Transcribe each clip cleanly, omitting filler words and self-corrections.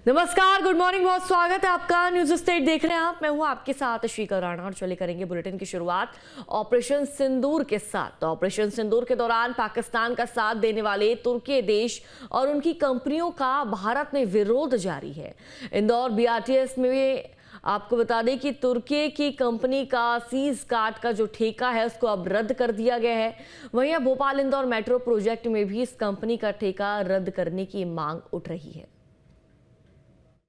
नमस्कार, good morning, बहुत स्वागत है आपका। न्यूज स्टेट देख रहे हैं आप। मैं हूं आपके साथ श्रीका राणा और चले करेंगे बुलेटिन की शुरुआत ऑपरेशन सिंदूर के साथ। तो ऑपरेशन सिंदूर के दौरान पाकिस्तान का साथ देने वाले तुर्की देश और उनकी कंपनियों का भारत में विरोध जारी है। इंदौर बीआरटीएस में आपको बता दें कि तुर्की की कंपनी का सीज कार्ड का जो ठेका है उसको अब रद्द कर दिया गया है। वहीं अब भोपाल इंदौर मेट्रो प्रोजेक्ट में भी इस कंपनी का ठेका रद्द करने की मांग उठ रही है।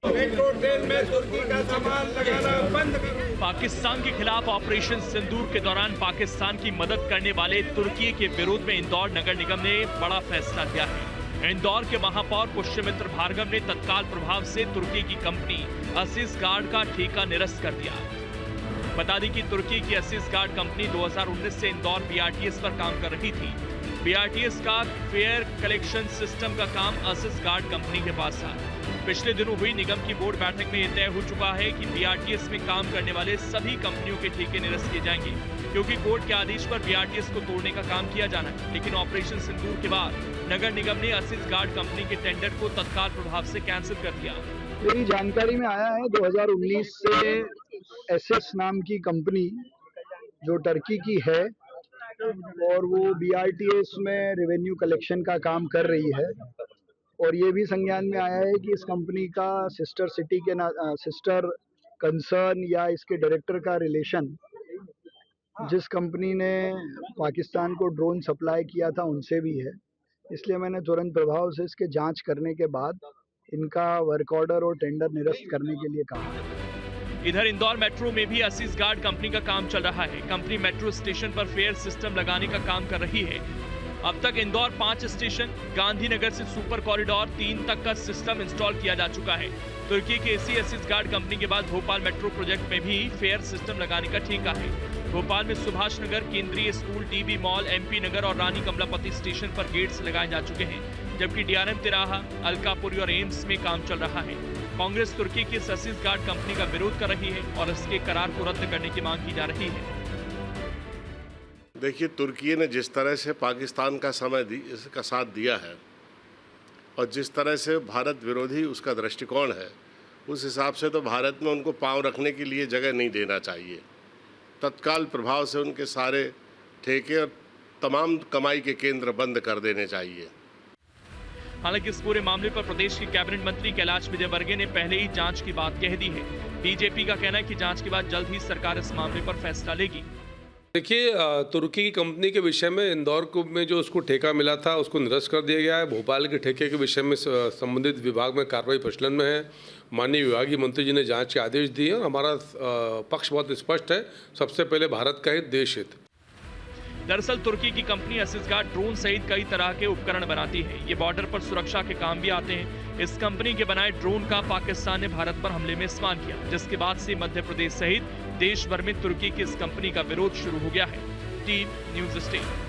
मेट्रो ट्रेन में तुर्की का सामान लगाना बंद करो। पाकिस्तान के खिलाफ ऑपरेशन सिंदूर के दौरान पाकिस्तान की मदद करने वाले तुर्की के विरोध में इंदौर नगर निगम ने बड़ा फैसला लिया है। इंदौर के महापौर पुष्यमित्र भार्गव ने तत्काल प्रभाव से तुर्की की कंपनी असीस गार्ड का ठेका निरस्त कर दिया। बता दें कि तुर्की की असीस गार्ड कंपनी 2019 से इंदौर बीआरटीएस पर काम कर रही थी। बीआरटीएस का फेयर कलेक्शन सिस्टम का काम असीस गार्ड कंपनी के पास था। पिछले दिनों हुई निगम की बोर्ड बैठक में यह तय हो चुका है कि बीआरटीएस में काम करने वाले सभी कंपनियों के ठेके निरस्त किए जाएंगे, क्योंकि कोर्ट के आदेश पर बीआरटीएस को तोड़ने का काम किया जाना है। लेकिन ऑपरेशन सिंदूर के बाद नगर निगम ने असीस गार्ड कंपनी के टेंडर को तत्काल प्रभाव से कैंसिल कर दिया। मेरी जानकारी में आया है 2019 से एसएस नाम की कंपनी जो टर्की की है और वो बीआरटीएस में रेवेन्यू कलेक्शन का काम कर रही है। और ये भी संज्ञान में आया है कि इस कंपनी का सिस्टर सिटी के सिस्टर कंसर्न या इसके डायरेक्टर का रिलेशन जिस कंपनी ने पाकिस्तान को ड्रोन सप्लाई किया था उनसे भी है। इसलिए मैंने तुरंत प्रभाव से इसके जांच करने के बाद इनका वर्क ऑर्डर और टेंडर निरस्त करने के लिए कहा। इधर इंदौर मेट्रो में भी असीस गार्ड कंपनी का काम चल रहा है। कंपनी मेट्रो स्टेशन पर फेयर सिस्टम लगाने का काम कर रही है। अब तक इंदौर 5 स्टेशन, गांधीनगर से सुपर कॉरिडोर 3 तक का सिस्टम इंस्टॉल किया जा चुका है। तुर्की के इसी असीस गार्ड कंपनी के बाद भोपाल मेट्रो प्रोजेक्ट में भी फेयर सिस्टम लगाने का ठेका है। भोपाल में सुभाष नगर, केंद्रीय स्कूल, टीबी मॉल, एमपी नगर और रानी कमलापति स्टेशन पर गेट्स लगाए जा चुके हैं, जबकि डीआरएम तिराहा, अलकापुरी और एम्स में काम चल रहा है। कांग्रेस तुर्की की इस असीस गार्ड कंपनी का विरोध कर रही है और इसके करार को रद्द करने की मांग की जा रही है। देखिए, तुर्की ने जिस तरह से पाकिस्तान का इसका साथ दिया है और जिस तरह से भारत विरोधी उसका दृष्टिकोण है, उस हिसाब से तो भारत में उनको पांव रखने के लिए जगह नहीं देना चाहिए। तत्काल प्रभाव से उनके सारे ठेके और तमाम कमाई के केंद्र बंद कर देने चाहिए। हालांकि इस पूरे मामले पर प्रदेश के कैबिनेट मंत्री कैलाश विजयवर्गीय ने पहले ही जांच की बात कह दी है। बीजेपी का कहना है कि जांच के बाद जल्द ही सरकार इस मामले पर फैसला लेगी। देखिए, तुर्की की कंपनी के विषय में इंदौर में जो उसको ठेका मिला था उसको निरस्त कर दिया गया है। भोपाल के ठेके के विषय में संबंधित विभाग में कार्रवाई प्रचलन में है। माननीय विभागीय मंत्री जी ने जांच के आदेश दिए और हमारा पक्ष बहुत स्पष्ट है। सबसे पहले भारत का हित, देश हित। दरअसल तुर्की की कंपनी असीस गार्ड ड्रोन सहित कई तरह के उपकरण बनाती है। ये बॉर्डर पर सुरक्षा के काम भी आते हैं। इस कंपनी के बनाए ड्रोन का पाकिस्तान ने भारत पर हमले में इस्तेमाल किया, जिसके बाद से मध्य प्रदेश सहित देश भर में तुर्की की इस कंपनी का विरोध शुरू हो गया है। Team news state.